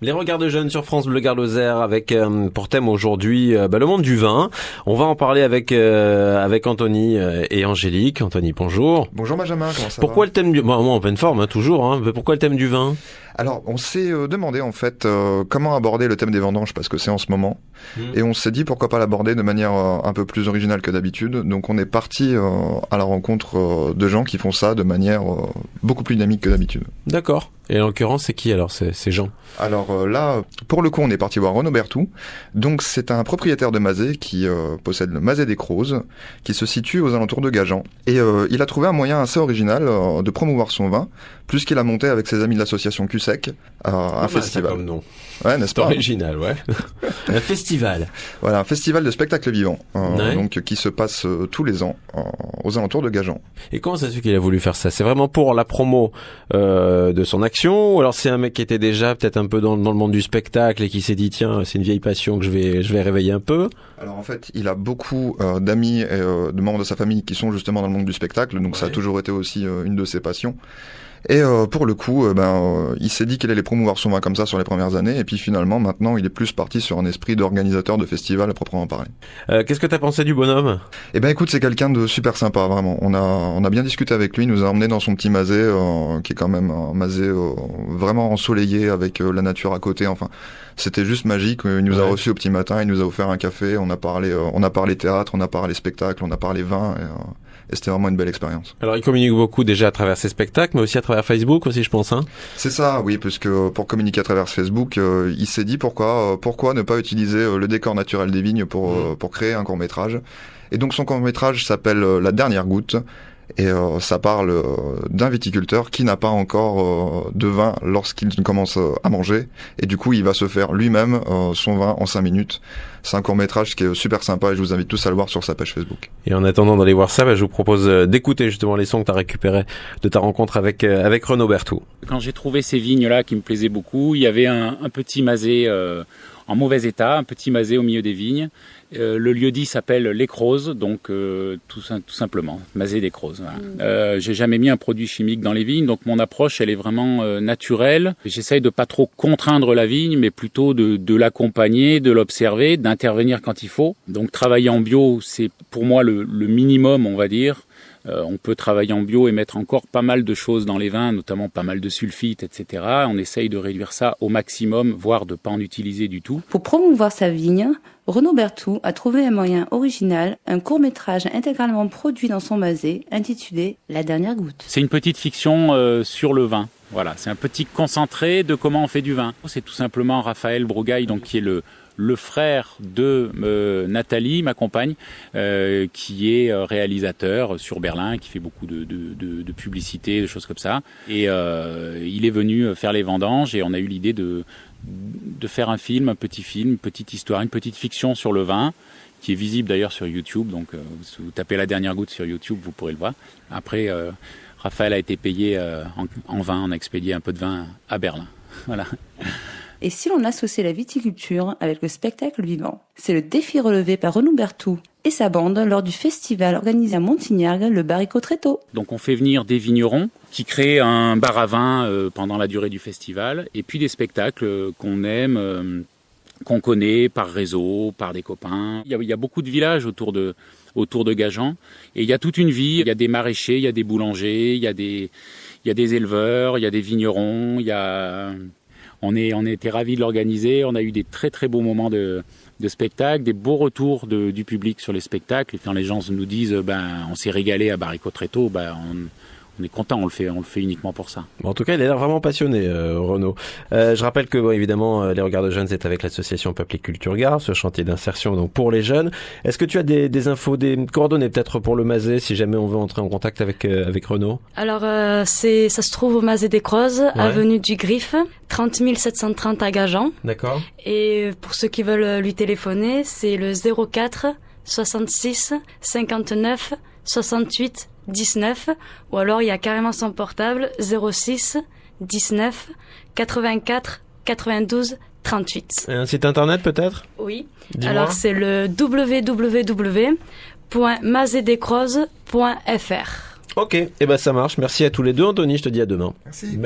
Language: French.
Les regards de jeunes sur France Bleu Gard-Lozère avec pour thème aujourd'hui le monde du vin. On va en parler avec Anthony et Angélique. Anthony, bonjour. Bonjour Benjamin, comment ça va? Pourquoi le thème du moi en pleine forme toujours mais pourquoi le thème du vin? Alors, on s'est demandé en fait comment aborder le thème des vendanges parce que c'est en ce moment. Et on s'est dit pourquoi pas l'aborder de manière un peu plus originale que d'habitude. Donc on est parti à la rencontre de gens qui font ça de manière beaucoup plus dynamique que d'habitude. D'accord. Et en l'occurrence, c'est qui alors ces gens? Alors là, pour le coup, on est parti voir Renaud Berthoud. Donc c'est un propriétaire de Mazet qui possède le Mazet des Crozes, qui se situe aux alentours de Gajan. Et il a trouvé un moyen assez original de promouvoir son vin, plus qu'il a monté avec ses amis de l'association Cusec un festival. Ça comme nom. Ouais, n'est-ce pas? Original, ouais. Un festival. Voilà, un festival de spectacles vivants, Ouais. donc qui se passe tous les ans aux alentours de Gajan. Et comment ça se fait qu'il a voulu faire ça? C'est vraiment pour la promo de son action, ou alors c'est un mec qui était déjà peut-être un peu dans le monde du spectacle et qui s'est dit tiens, c'est une vieille passion que je vais réveiller un peu? Alors en fait, il a beaucoup d'amis et de membres de sa famille qui sont justement dans le monde du spectacle, donc ça a toujours été aussi une de ses passions. Et pour le coup, il s'est dit qu'il allait promouvoir son vin comme ça sur les premières années, et puis finalement, maintenant, il est plus parti sur un esprit d'organisateur de festival à proprement parler. Qu'est-ce que t'as pensé du bonhomme? Eh ben écoute, c'est quelqu'un de super sympa, vraiment. On a bien discuté avec lui, il nous a emmené dans son petit Mazet, qui est quand même un Mazet vraiment ensoleillé avec la nature à côté. Enfin, c'était juste magique. Il nous a reçus au petit matin, il nous a offert un café, on a parlé théâtre, on a parlé spectacle, on a parlé vin. Et c'était vraiment une belle expérience. Alors, il communique beaucoup déjà à travers ses spectacles, mais aussi à travers Facebook aussi, je pense, hein. C'est ça, oui, parce que pour communiquer à travers Facebook, il s'est dit pourquoi ne pas utiliser le décor naturel des vignes pour créer un court-métrage. Et donc son court-métrage s'appelle La Dernière Goutte. Et ça parle d'un viticulteur qui n'a pas encore de vin lorsqu'il commence à manger. Et du coup, il va se faire lui-même son vin en 5 minutes. C'est un court-métrage qui est super sympa et je vous invite tous à le voir sur sa page Facebook. Et en attendant d'aller voir ça, je vous propose d'écouter justement les sons que tu as récupérés de ta rencontre avec Renaud Berthoud. Quand j'ai trouvé ces vignes-là qui me plaisaient beaucoup, il y avait un petit Mazet en mauvais état, un petit Mazet au milieu des vignes. Le lieu-dit s'appelle Les Crozes, donc tout simplement, Mazet des Crozes. Voilà. J'ai jamais mis un produit chimique dans les vignes, donc mon approche, elle est vraiment naturelle. J'essaye de pas trop contraindre la vigne, mais plutôt de l'accompagner, de l'observer, d'intervenir quand il faut. Donc travailler en bio, c'est pour moi le minimum, on va dire. On peut travailler en bio et mettre encore pas mal de choses dans les vins, notamment pas mal de sulfites, etc. On essaye de réduire ça au maximum, voire de pas en utiliser du tout. Pour promouvoir sa vigne, Renaud Berthoud a trouvé un moyen original, un court-métrage intégralement produit dans son Mazet, intitulé La Dernière Goutte. C'est une petite fiction sur le vin. Voilà, c'est un petit concentré de comment on fait du vin. C'est tout simplement Raphaël Brougaille, donc qui est le frère de Nathalie, ma compagne, qui est réalisateur sur Berlin, qui fait beaucoup de publicité, de choses comme ça. Et il est venu faire les vendanges et on a eu l'idée de faire un petit film, une petite histoire, une petite fiction sur le vin, qui est visible d'ailleurs sur YouTube. Donc si vous tapez La Dernière Goutte sur YouTube, vous pourrez le voir. Après, Raphaël a été payé en vin, on a expédié un peu de vin à Berlin. Voilà. Et si l'on associe la viticulture avec le spectacle vivant, c'est le défi relevé par Renaud Berthoud et sa bande lors du festival organisé à Montignargues, le Baricot Tréteau. Donc on fait venir des vignerons qui créent un bar à vin pendant la durée du festival, et puis des spectacles qu'on aime, qu'on connaît par réseau, par des copains. Il y a beaucoup de villages autour de Gajan, et il y a toute une vie. Il y a des maraîchers, il y a des boulangers, il y a des éleveurs, il y a des vignerons, On était ravis de l'organiser. On a eu des très très beaux moments de spectacle, des beaux retours du public sur les spectacles. Et quand les gens nous disent on s'est régalé à Baricot Tréteau, on est content, on le fait uniquement pour ça. En tout cas, il a l'air vraiment passionné, Renaud. Je rappelle que, évidemment, les regards de jeunes, c'est avec l'association Peuple et Culture Gard, ce chantier d'insertion donc pour les jeunes. Est-ce que tu as des infos, des coordonnées peut-être pour le Mazet, si jamais on veut entrer en contact avec Renaud? Alors, ça se trouve au Mazet des Crozes, avenue du Griffe, 30 730 à Gajan. D'accord. Et pour ceux qui veulent lui téléphoner, c'est le 04 66 59 68 19, ou alors il y a carrément son portable 06 19 84 92 38. Et un site internet peut-être? Oui. Dis-moi. Alors c'est le www.mazedescrozes.fr. Ok, ça marche. Merci à tous les deux, Anthony, je te dis à demain. Merci.